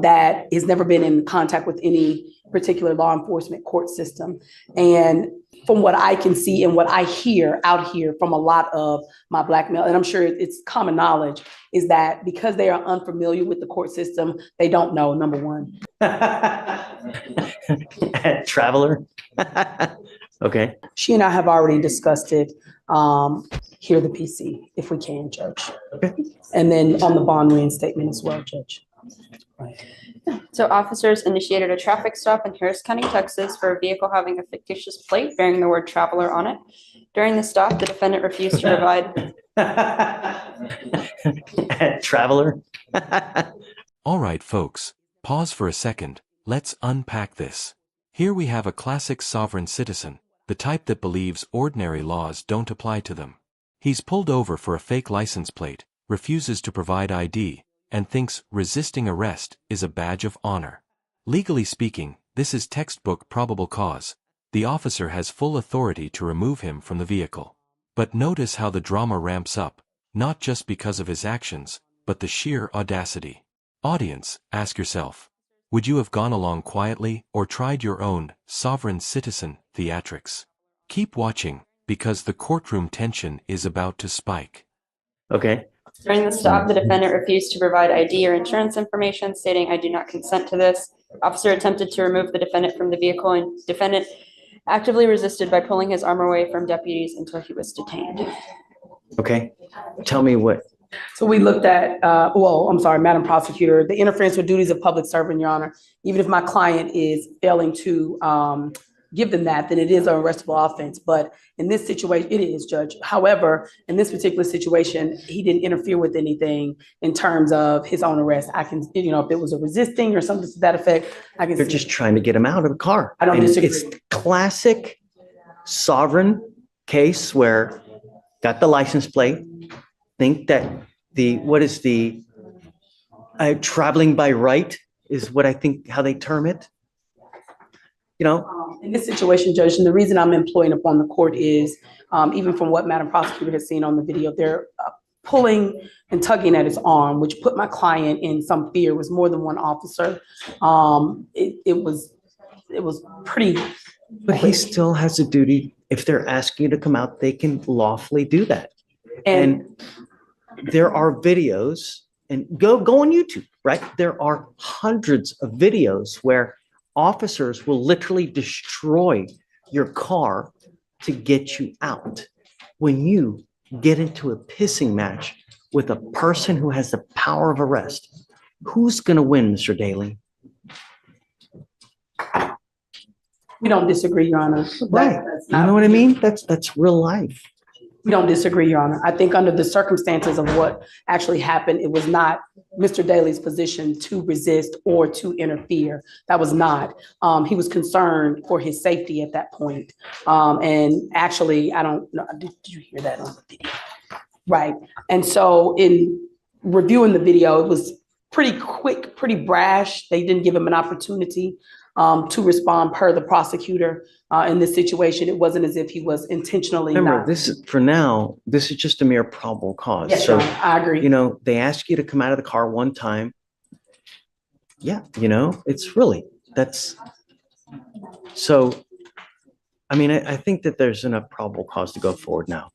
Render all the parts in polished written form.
that has never been in contact with any particular law enforcement court system. And from what I can see and what I hear out here from a lot of my Black male, and I'm sure it's common knowledge, is that because they are unfamiliar with the court system, they don't know, number one. Traveler. Okay. She and I have already discussed it. Hear the PC, if we can, Judge. Okay. And then on the bond reinstatement as well, Judge. Right. So officers initiated a traffic stop in Harris County, Texas for a vehicle having a fictitious plate bearing the word traveler on it. During the stop, the defendant refused to provide. Traveler. All right, folks, pause for a second. Let's unpack this. Here we have a classic sovereign citizen, the type that believes ordinary laws don't apply to them. He's pulled over for a fake license plate, refuses to provide ID, and thinks resisting arrest is a badge of honor. Legally speaking, this is textbook probable cause. The officer has full authority to remove him from the vehicle. But notice how the drama ramps up, not just because of his actions, but the sheer audacity. Audience, ask yourself, would you have gone along quietly or tried your own sovereign citizen theatrics? Keep watching, because the courtroom tension is about to spike. Okay. During the stop, the defendant refused to provide ID or insurance information, stating, "I do not consent to this." Officer attempted to remove the defendant from the vehicle, and defendant actively resisted by pulling his arm away from deputies until he was detained. Okay. Tell me what. So we looked at, well, I'm sorry, Madam Prosecutor, the interference with duties of public servant, Your Honor. Even if my client is failing to give them that, then it is an arrestable offense. But in this situation, it is, Judge. However, in this particular situation, he didn't interfere with anything in terms of his own arrest. I can, you know, if it was a resisting or something to that effect, I can. They're just trying to get him out of the car. I don't disagree. It's classic sovereign case where got the license plate, think that traveling by right is what I think how they term it. You know, in this situation, Judge, and the reason I'm employing upon the court is, even from what Madam Prosecutor has seen on the video, they're pulling and tugging at his arm, which put my client in some fear. It was more than one officer. It was pretty. But he still has a duty. If they're asking you to come out, they can lawfully do that. And there are videos, and go on YouTube, right? There are hundreds of videos where officers will literally destroy your car to get you out. When you get into a pissing match with a person who has the power of arrest, who's going to win, Mr. Daly? We don't disagree, Your Honor. Right. You know what I mean? That's real life. We don't disagree, Your Honor. I think under the circumstances of what actually happened, it was not Mr. Daly's position to resist or to interfere. That was not. He was concerned for his safety at that point. And actually, I don't know, did you hear that on the video? Right. And so in reviewing the video, it was pretty quick, pretty brash. They didn't give him an opportunity to respond per the prosecutor. In this situation, it wasn't as if he was intentionally. Remember, this is just a mere probable cause. Yes, so I agree. You know, they ask you to come out of the car one time. Yeah, you know, it's really so. I mean, I think that there's enough probable cause to go forward now.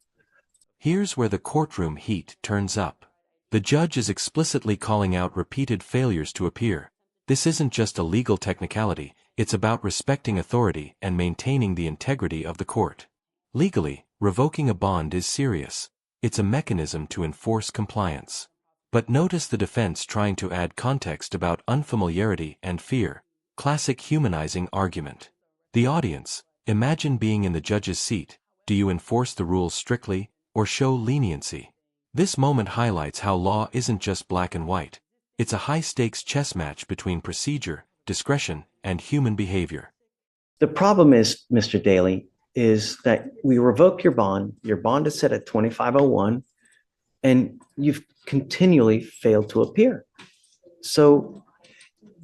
Here's where the courtroom heat turns up. The judge is explicitly calling out repeated failures to appear. This isn't just a legal technicality, it's about respecting authority and maintaining the integrity of the court. Legally, revoking a bond is serious. It's a mechanism to enforce compliance. But notice the defense trying to add context about unfamiliarity and fear, classic humanizing argument. The audience, imagine being in the judge's seat. Do you enforce the rules strictly or show leniency? This moment highlights how law isn't just black and white. It's a high-stakes chess match between procedure, discretion, and human behavior. The problem is, Mr. Daly, is that we revoke your bond. Your bond is set at 2501, and you've continually failed to appear. So,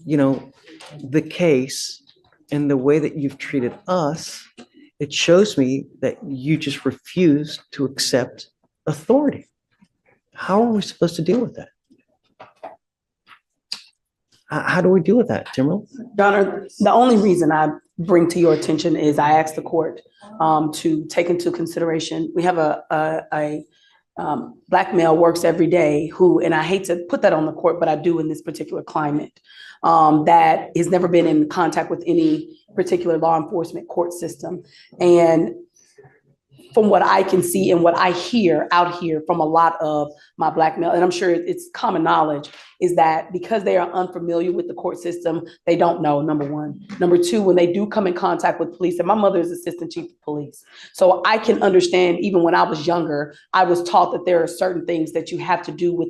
you know, the case and the way that you've treated us, it shows me that you just refuse to accept authority. How are we supposed to deal with that? How do we deal with that, Timberland? Your Honor, the only reason I bring to your attention is I asked the court to take into consideration, we have a Black male works every day who, and I hate to put that on the court, but I do in this particular climate, that has never been in contact with any particular law enforcement court system. And from what I can see and what I hear out here from a lot of my Black male, and I'm sure it's common knowledge, is that because they are unfamiliar with the court system, they don't know, number one. Number two, when they do come in contact with police, and my mother is assistant chief of police. So I can understand, even when I was younger, I was taught that there are certain things that you have to do with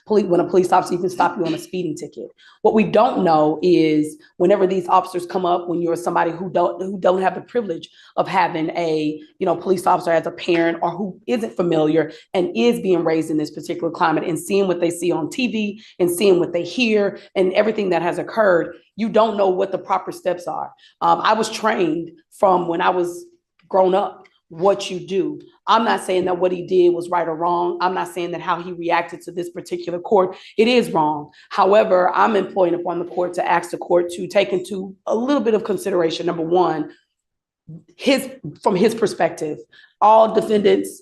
when a police officer even stop you on a speeding ticket. What we don't know is whenever these officers come up, when you're somebody who don't have the privilege of having a police officer as a parent, or who isn't familiar and is being raised in this particular climate and seeing what they see on TV and seeing what they hear and everything that has occurred, you don't know what the proper steps are. I was trained from when I was grown up, what you do. I'm not saying that what he did was right or wrong. I'm not saying that how he reacted to this particular court, it is wrong. However, I'm employing upon the court to ask the court to take into a little bit of consideration, number one, from his perspective, all defendants,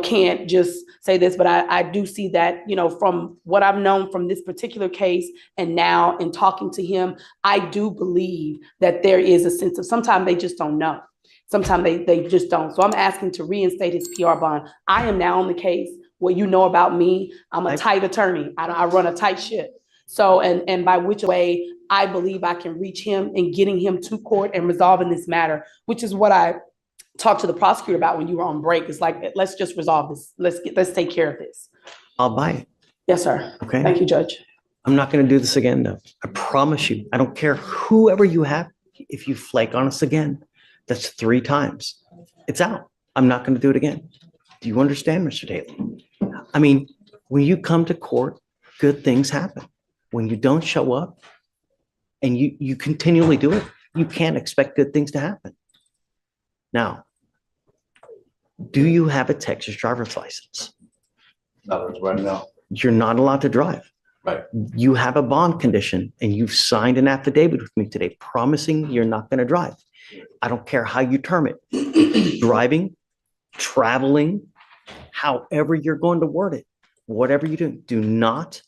can't just say this, but I do see that, from what I've known from this particular case and now in talking to him, I do believe that there is a sense of sometimes they just don't know. Sometimes they just don't. So I'm asking to reinstate his PR bond. I am now on the case. What you know about me, I'm a tight attorney. I run a tight ship. So, and by which way I believe I can reach him and getting him to court and resolving this matter, which is what I talked to the prosecutor about when you were on break. It's like, let's just resolve this. Let's take care of this. I'll buy it. Yes, sir. Okay. Thank you, Judge. I'm not going to do this again, though. I promise you. I don't care whoever you have. If you flake on us again, that's 3 times. It's out. I'm not going to do it again. Do you understand, Mr. Daly? I mean, when you come to court, good things happen. When you don't show up and you continually do it, you can't expect good things to happen. Now, do you have a Texas driver's license? No, right now. You're not allowed to drive. Right. You have a bond condition and you've signed an affidavit with me today promising you're not going to drive. I don't care how you term it. Driving, traveling, however you're going to word it, whatever you do not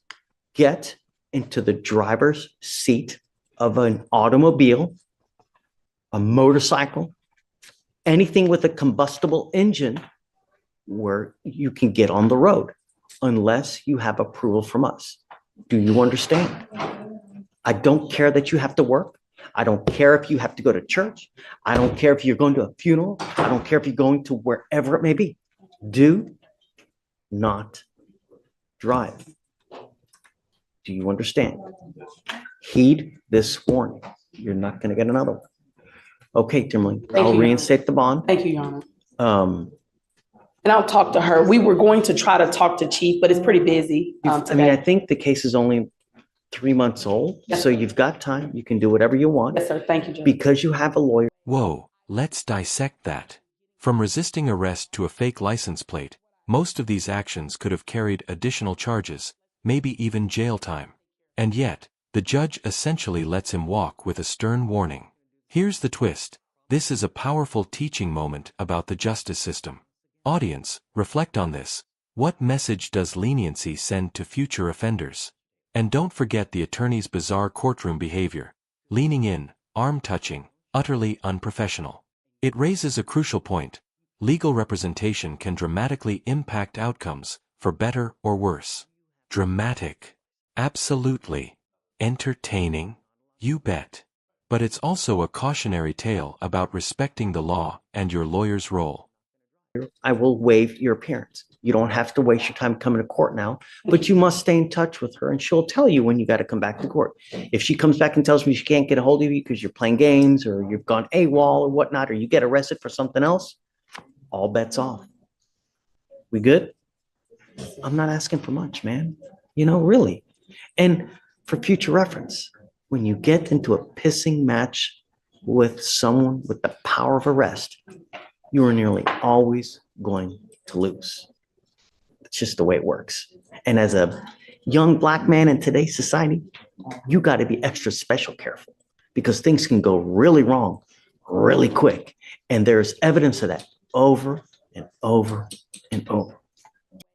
get into the driver's seat of an automobile, a motorcycle, anything with a combustible engine where you can get on the road unless you have approval from us. Do you understand? I don't care that you have to work. I don't care if you have to go to church. I don't care if you're going to a funeral. I don't care if you're going to wherever it may be. Do not drive. Do you understand? Heed this warning. You're not going to get another one. Okay, Timberland, I'll reinstate the bond. Thank you, Your Honor. And I'll talk to her. We were going to try to talk to Chief, but it's pretty busy today. I think the case is only 3 months old, Yes, so you've got time. You can do whatever you want. Yes, sir. Thank you, Judge. Because you have a lawyer. Whoa, let's dissect that. From resisting arrest to a fake license plate, most of these actions could have carried additional charges, maybe even jail time. And yet, the judge essentially lets him walk with a stern warning. Here's the twist. This is a powerful teaching moment about the justice system. Audience, reflect on this. What message does leniency send to future offenders? And don't forget the attorney's bizarre courtroom behavior. Leaning in, arm touching, utterly unprofessional. It raises a crucial point. Legal representation can dramatically impact outcomes, for better or worse. Dramatic. Absolutely. Entertaining? You bet. But it's also a cautionary tale about respecting the law and your lawyer's role. I will waive your appearance. You don't have to waste your time coming to court now, but you must stay in touch with her and she'll tell you when you got to come back to court. If she comes back and tells me she can't get a hold of you because you're playing games or you've gone AWOL or whatnot, or you get arrested for something else, all bets off. We good? I'm not asking for much, man. Really. And for future reference, when you get into a pissing match with someone with the power of arrest, you are nearly always going to lose. It's just the way it works. And as a young Black man in today's society, you got to be extra special careful because things can go really wrong really quick. And there's evidence of that over and over and over.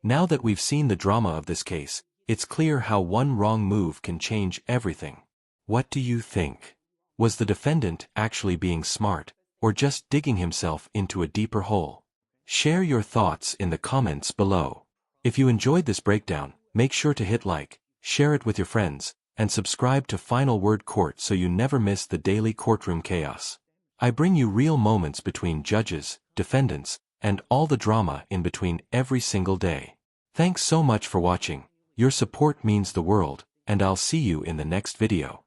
Now that we've seen the drama of this case, it's clear how one wrong move can change everything. What do you think? Was the defendant actually being smart, or just digging himself into a deeper hole? Share your thoughts in the comments below. If you enjoyed this breakdown, make sure to hit like, share it with your friends, and subscribe to Final Word Court so you never miss the daily courtroom chaos. I bring you real moments between judges, defendants, and all the drama in between every single day. Thanks so much for watching. Your support means the world, and I'll see you in the next video.